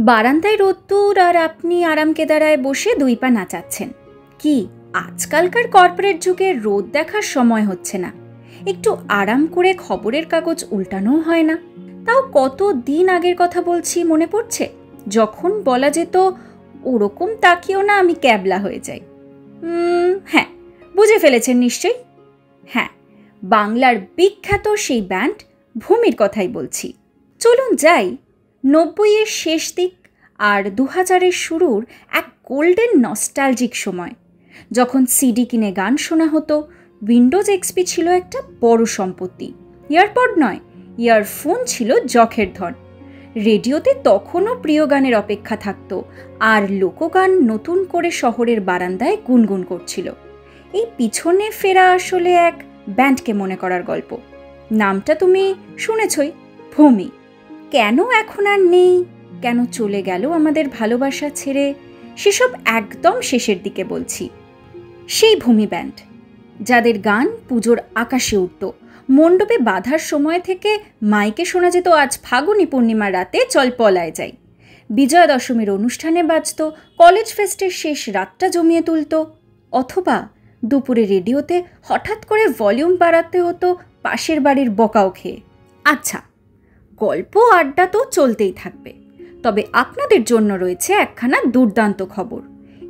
বারান্দায় রোদ্দুর আর আপনি আরাম কেদারায় বসে দুই পা নাচাচ্ছেন। কি আজকালকার কর্পোরেট যুগে রোদ দেখার সময় হচ্ছে না, একটু আরাম করে খবরের কাগজ উল্টানোও হয় না। তাও কত দিন আগের কথা বলছি, মনে পড়ছে যখন বলা যেত ওরকম তাকিয়েও না আমি ক্যাবলা হয়ে যাই। হ্যাঁ, বুঝে ফেলেছেন নিশ্চয়ই। হ্যাঁ, বাংলার বিখ্যাত সেই ব্যান্ড ভূমির কথাই বলছি। চলুন যাই 90-এর শেষ দিক আর 2000-এর শুরুর এক গোল্ডেন নস্টালজিক সময়, যখন সিডি কিনে গান শোনা হতো। উইন্ডোজ এক্সপি ছিল একটা বড় সম্পত্তি। ইয়ারপড নয়, ইয়ারফোন ছিল যখের ধন। রেডিওতে তখনও প্রিয় গানের অপেক্ষা থাকতো, আর লোকগান নতুন করে শহরের বারান্দায় গুনগুন করছিল। এই পিছনে ফেরা আসলে এক ব্যান্ডকে মনে করার গল্প। নামটা তুমি শুনেছই, ভূমি। কেন এখন আর নেই, কেন চলে গেল আমাদের ভালোবাসা ছেড়ে, সেসব একদম শেষের দিকে বলছি। সেই ভূমি ব্যান্ড, যাদের গান পুজোর আকাশে উঠত, মণ্ডপে বাঁধার সময় থেকে মাইকে শোনা যেত আজ ফাগুনি পূর্ণিমার রাতে চল পলায় যাই। বিজয়া দশমীর অনুষ্ঠানে বাজত, কলেজ ফেস্টের শেষ রাতটা জমিয়ে তুলত, অথবা দুপুরে রেডিওতে হঠাৎ করে ভলিউম বাড়াতে হতো পাশের বাড়ির বকাও খেয়ে। আচ্ছা, গল্প আড্ডা তো চলতেই থাকবে, তবে আপনাদের জন্য রয়েছে একখানা দুর্দান্ত খবর।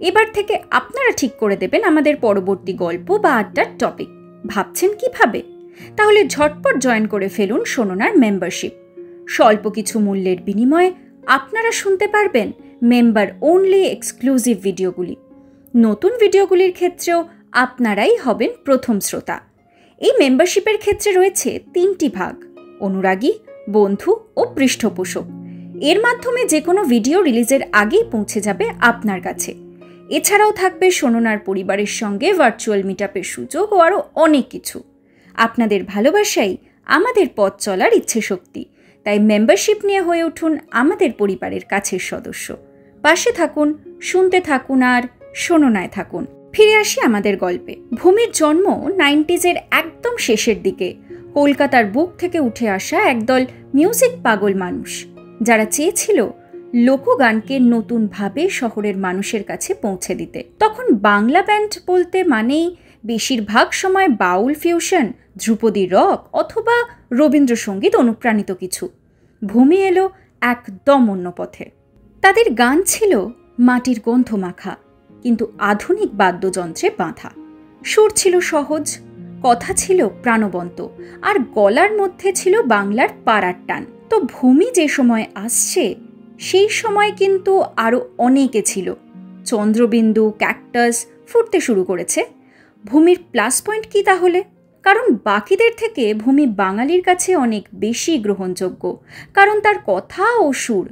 এবার থেকে আপনারা ঠিক করে দেবেন আমাদের পরবর্তী গল্প বা আড্ডার টপিক। ভাবছেন কিভাবে? তাহলে ঝটপট জয়েন করে ফেলুন শোনার মেম্বারশিপ। স্বল্প কিছু মূল্যের বিনিময়ে আপনারা শুনতে পারবেন মেম্বার অনলি এক্সক্লুসিভ ভিডিওগুলি। নতুন ভিডিওগুলির ক্ষেত্রেও আপনারাই হবেন প্রথম শ্রোতা। এই মেম্বারশিপের ক্ষেত্রে রয়েছে 3টি ভাগ: অনুরাগী, বন্ধু ও পৃষ্ঠপোষক। এর মাধ্যমে যে কোনো ভিডিও রিলিজের আগেই পৌঁছে যাবে আপনার কাছে। এছাড়াও থাকবে শোনার পরিবারের সঙ্গে ভার্চুয়াল মিটআপের সুযোগ ও আরও অনেক কিছু। আপনাদের ভালোবাসাই আমাদের পথ চলার ইচ্ছে শক্তি, তাই মেম্বারশিপ নিয়ে হয়ে উঠুন আমাদের পরিবারের কাছের সদস্য। পাশে থাকুন, শুনতে থাকুন আর শোনায় থাকুন। ফিরে আসি আমাদের গল্পে। ভূমির জন্ম 90s-এর একদম শেষের দিকে কলকাতার বুক থেকে উঠে আসা একদল মিউজিক পাগল মানুষ, যারা চেয়েছিল লোকগানকে নতুনভাবে শহরের মানুষের কাছে পৌঁছে দিতে। তখন বাংলা ব্যান্ড বলতে মানেই বেশিরভাগ সময় বাউল ফিউশন, ধ্রুপদী রক অথবা রবীন্দ্রসঙ্গীত অনুপ্রাণিত কিছু। ভূমি এলো একদম অন্য পথে। তাদের গান ছিল মাটির গন্ধ মাখা, কিন্তু আধুনিক বাদ্যযন্ত্রে বাঁধা। সুর ছিল সহজ, কথা ছিল প্রাণবন্ত, আর গলার মধ্যে ছিল বাংলার পাড়ার টান। তো ভূমি যে সময় আসছে, সেই সময় কিন্তু আরও অনেকে ছিল। চন্দ্রবিন্দু, ক্যাকটাস ফুটতে শুরু করেছে। ভূমির প্লাস পয়েন্ট কি তাহলে? কারণ বাকিদের থেকে ভূমি বাঙালির কাছে অনেক বেশি গ্রহণযোগ্য, কারণ তার কথা ও সুর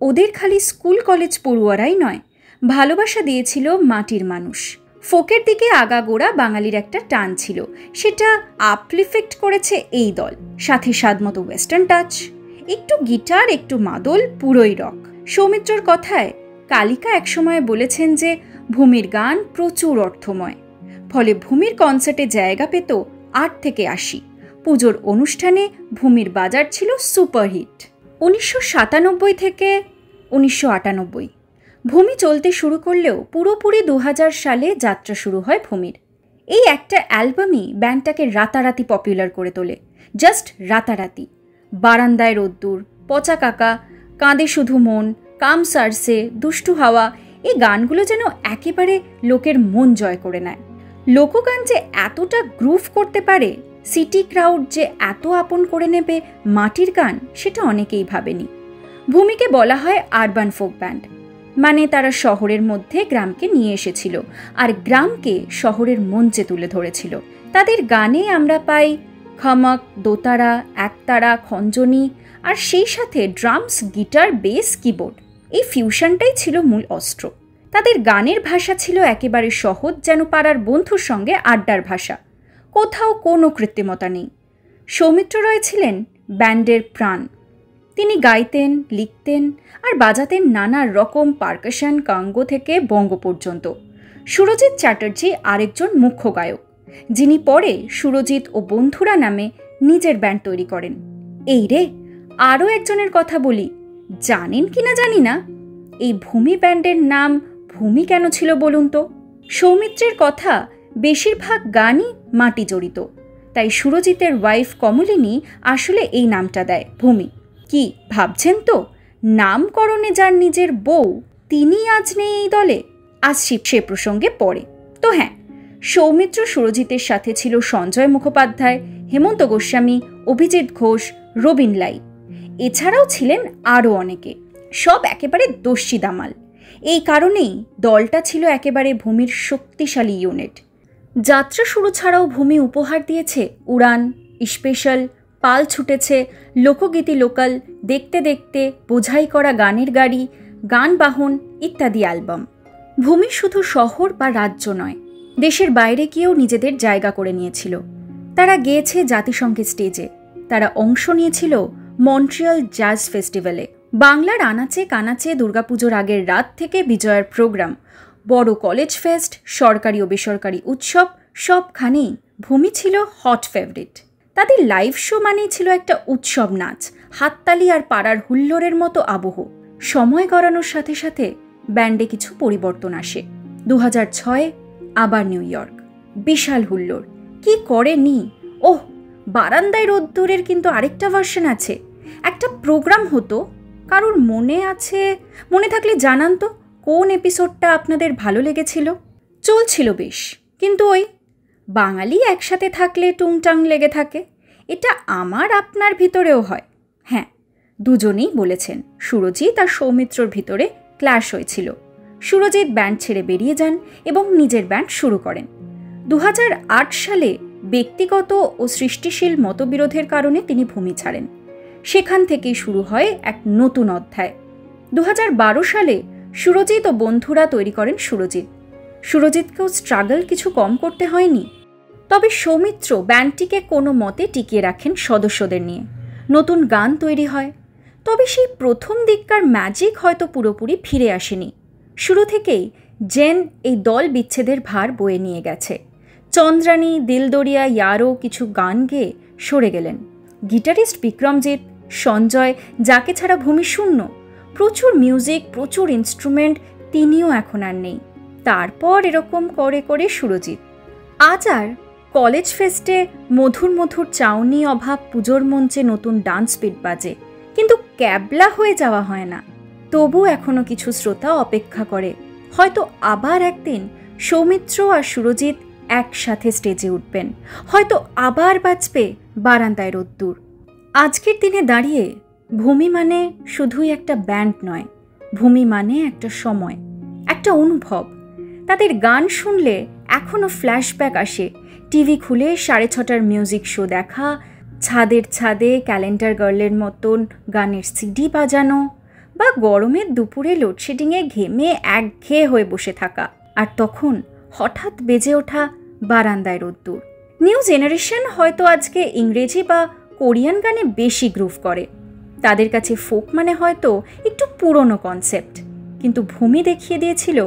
ওদের খালি স্কুল কলেজ পড়ুয়ারাই নয়, ভালোবাসা দিয়েছিল মাটির মানুষ। ফোকের দিকে আগাগোড়া বাঙালির একটা টান ছিল, সেটা আপলিফেক্ট করেছে এই দল। সাথে স্বাদমতো ওয়েস্টার্ন টাচ, একটু গিটার, একটু মাদল, পুরোই রক। সৌমিত্রর কথায় কালিকা একসময় বলেছেন যে ভূমির গান প্রচুর অর্থময়, ফলে ভূমির কনসার্টে জায়গা পেত 8 থেকে 80। পুজোর অনুষ্ঠানে ভূমির বাজার ছিল সুপারহিট। 1997 থেকে 1998 ভূমি চলতে শুরু করলেও পুরোপুরি 2000 সালে যাত্রা শুরু হয় ভূমির। এই একটা অ্যালবামই ব্যান্ডটাকে রাতারাতি পপুলার করে তোলে। জাস্ট রাতারাতি। বারান্দায় রোদ্দুর, পচা কাকা, কাঁদে শুধু মন, কাম সারসে, দুষ্টু হাওয়া, এই গানগুলো যেন একেবারে লোকের মন জয় করে নেয়। লোকগান যে এতটা গ্রুভ করতে পারে, সিটি ক্রাউড যে এত আপন করে নেবে মাটির গান, সেটা অনেকেই ভাবেনি। ভূমিকে বলা হয় আরবান ফোক ব্যান্ড, মানে তারা শহরের মধ্যে গ্রামকে নিয়ে এসেছিল আর গ্রামকে শহরের মঞ্চে তুলে ধরেছিল। তাদের গানে আমরা পাই খমক, দোতারা, একতারা, খঞ্জনি, আর সেই সাথে ড্রামস, গিটার, বেস, কিবোর্ড। এই ফিউশনটাই ছিল মূল অস্ত্র। তাদের গানের ভাষা ছিল একেবারে সহজ, যেন পাড়ার বন্ধুর সঙ্গে আড্ডার ভাষা। কোথাও কোনো কৃত্রিমতা নেই। সৌমিত্র রয় ছিলেন ব্যান্ডের প্রাণ। তিনি গাইতেন, লিখতেন আর বাজাতেন নানা রকম পারকাশন, কাঙ্গো থেকে বঙ্গ পর্যন্ত। সুরজিৎ চ্যাটার্জি আরেকজন মুখ্য গায়ক, যিনি পরে সুরজিৎ ও বন্ধুরা নামে নিজের ব্যান্ড তৈরি করেন। এই রে, আরও একজনের কথা বলি, জানেন কিনা জানি না, এই ভূমি ব্যান্ডের নাম ভূমি কেন ছিল বলুন তো? সৌমিত্রের কথা বেশিরভাগ গানই মাটি জড়িত, তাই সুরজিতের ওয়াইফ কমলিনী আসলে এই নামটা দেয় ভূমি। কি ভাবছেন তো, নামকরণে যার নিজের বউ, তিনি আজ নেই এই দলে। আসছি সে প্রসঙ্গে পরে। তো হ্যাঁ, সৌমিত্র সুরজিতের সাথে ছিল সঞ্জয় মুখোপাধ্যায়, হেমন্ত গোস্বামী, অভিজিৎ ঘোষ, রবিন লাই। এছাড়াও ছিলেন আরও অনেকে, সব একেবারে দস্যি দামাল। এই কারণেই দলটা ছিল একেবারে ভূমির শক্তিশালী ইউনিট। যাত্রা শুরু ছাড়াও ভূমি উপহার দিয়েছে উড়ান, স্পেশাল, পাল ছুটেছে, লোকগীতি লোকাল, দেখতে দেখতে, বোঝাই করা গানের গাড়ি, গান বাহন ইত্যাদি অ্যালবাম। ভূমি শুধু শহর বা রাজ্য নয়, দেশের বাইরে গিয়েও নিজেদের জায়গা করে নিয়েছিল। তারা গেয়েছে জাতিসংঘের স্টেজে, তারা অংশ নিয়েছিল মন্ট্রিয়াল জ্যাজ ফেস্টিভ্যালে। বাংলার আনাচে কানাচে দুর্গাপুজোর আগের রাত থেকে বিজয়ার প্রোগ্রাম, বড় কলেজ ফেস্ট, সরকারি ও বেসরকারি উৎসব, সবখানেই ভূমি ছিল হট ফেভারিট। তাদের লাইভ শো মানেই ছিল একটা উৎসব নাচ, হাততালি আর পাড়ার হুল্লোড়ের মতো আবহ। সময় গড়ানোর সাথে সাথে ব্যান্ডে কিছু পরিবর্তন আসে। 2006 আবার নিউ ইয়র্ক, বিশাল হুল্লোড়। কি করেনি? ওহ, বারান্দায় রোদ্দুরের কিন্তু আরেকটা ভার্সন আছে। একটা প্রোগ্রাম হতো, কারোর মনে আছে? মনে থাকলে জানান তো কোন এপিসোডটা আপনাদের ভালো লেগেছিল। চলছিল বেশ, কিন্তু ওই বাঙালি একসাথে থাকলে টুংটাং লেগে থাকে। এটা আমার আপনার ভিতরেও হয়। হ্যাঁ, দুজনেই বলেছেন সুরজিৎ আর সৌমিত্রর ভিতরে ক্ল্যাশ হয়েছিল। সুরজিৎ ব্যান্ড ছেড়ে বেরিয়ে যান এবং নিজের ব্যান্ড শুরু করেন। 2008 সালে ব্যক্তিগত ও সৃষ্টিশীল মতবিরোধের কারণে তিনি ভূমি ছাড়েন। সেখান থেকেই শুরু হয় এক নতুন অধ্যায়। 2012 সালে সুরজিৎ ও বন্ধুরা তৈরি করেন সুরজিৎ। সুরজিৎকেও স্ট্রাগল কিছু কম করতে হয়নি। তবে সৌমিত্র ব্যান্ডটিকে কোনো মতে টিকিয়ে রাখেন সদস্যদের নিয়ে। নতুন গান তৈরি হয়, তবে সেই প্রথম দিককার ম্যাজিক হয়তো পুরোপুরি ফিরে আসেনি। শুরু থেকেই জেন এই দল বিচ্ছেদের ভার বয়ে নিয়ে গেছে। চন্দ্রানী, দিলদরিয়া, ইয়ারও কিছু গান গেয়ে সরে গেলেন। গিটারিস্ট বিক্রমজিৎ, সঞ্জয়, যাকে ছাড়া ভূমি শূন্য। প্রচুর মিউজিক, প্রচুর ইনস্ট্রুমেন্ট, তিনিও এখন আর নেই। তারপর এরকম করে করে সুরজিৎ। আজ আর কলেজ ফেস্টে মধুর মধুর চাউনি অভাব, পুজোর মঞ্চে নতুন ডান্স বিট বাজে, কিন্তু ক্যাবলা হয়ে যাওয়া হয় না। তবু এখনো কিছু শ্রোতা অপেক্ষা করে, হয়তো আবার একদিন সৌমিত্র আর সুরজিৎ একসাথে স্টেজে উঠবেন, হয়তো আবার বাজবে বারান্দায় রোদ্দুর। আজকের দিনে দাঁড়িয়ে ভূমি মানে শুধুই একটা ব্যান্ড নয়, ভূমি মানে একটা সময়, একটা অনুভব। তাদের গান শুনলে এখনও ফ্ল্যাশব্যাক আসে। টিভি খুলে 6:30টার মিউজিক শো দেখা, ছাদের ছাদে ক্যালেন্ডার গার্লের মতন গানের সিডি বাজানো, বা গরমের দুপুরে লোডশেডিংয়ে ঘেমে একঘেয়ে হয়ে বসে থাকা, আর তখন হঠাৎ বেজে ওঠা বারান্দায় রোদ্দুর। নিউ জেনারেশন হয়তো আজকে ইংরেজি বা কোরিয়ান গানে বেশি গ্রুভ করে। তাদের কাছে ফোক মানে হয়তো একটু পুরনো কনসেপ্ট, কিন্তু ভূমি দেখিয়ে দিয়েছিল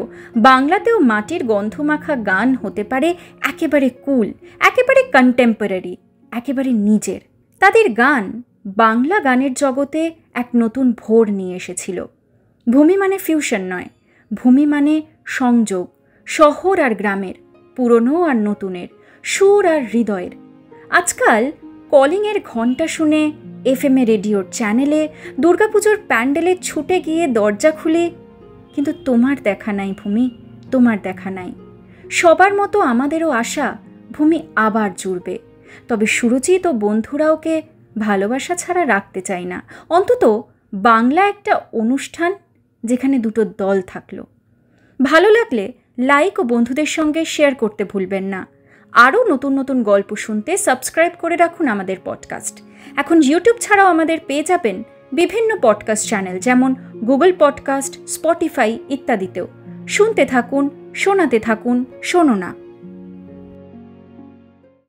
বাংলাতেও মাটির গন্ধমাখা গান হতে পারে একেবারে কুল, একেবারে কন্টেম্পোরারি, একেবারে নিজের। তাদের গান বাংলা গানের জগতে এক নতুন ভোর নিয়ে এসেছিল। ভূমি মানে ফিউশন নয়, ভূমি মানে সংযোগ, শহর আর গ্রামের, পুরনো আর নতুনের, সুর আর হৃদয়ের। আজকাল কলিংয়ের ঘণ্টা শুনে এফএমএ রেডিওর চ্যানেলে, দুর্গাপুজোর প্যান্ডেলে ছুটে গিয়ে দরজা খুলে, কিন্তু তোমার দেখা নাই ভূমি, তোমার দেখা নাই। সবার মতো আমাদেরও আশা ভূমি আবার জুড়বে। তবে সুরজিৎ ও বন্ধুরা ওকে ভালোবাসা ছাড়া রাখতে চায় না। অন্তত বাংলা একটা অনুষ্ঠান যেখানে দুটো দল থাকলো। ভালো লাগলে লাইক ও বন্ধুদের সঙ্গে শেয়ার করতে ভুলবেন না। আরও নতুন নতুন গল্প শুনতে সাবস্ক্রাইব করে রাখুন আমাদের পডকাস্ট। এখন ইউটিউব ছাড়াও আমাদের পেয়ে যাবেন বিভিন্ন পডকাস্ট চ্যানেল, যেমন গুগল পডকাস্ট, স্পটিফাই ইত্যাদিতেও। শুনতে থাকুন, শোনাতে থাকুন, শোনো না।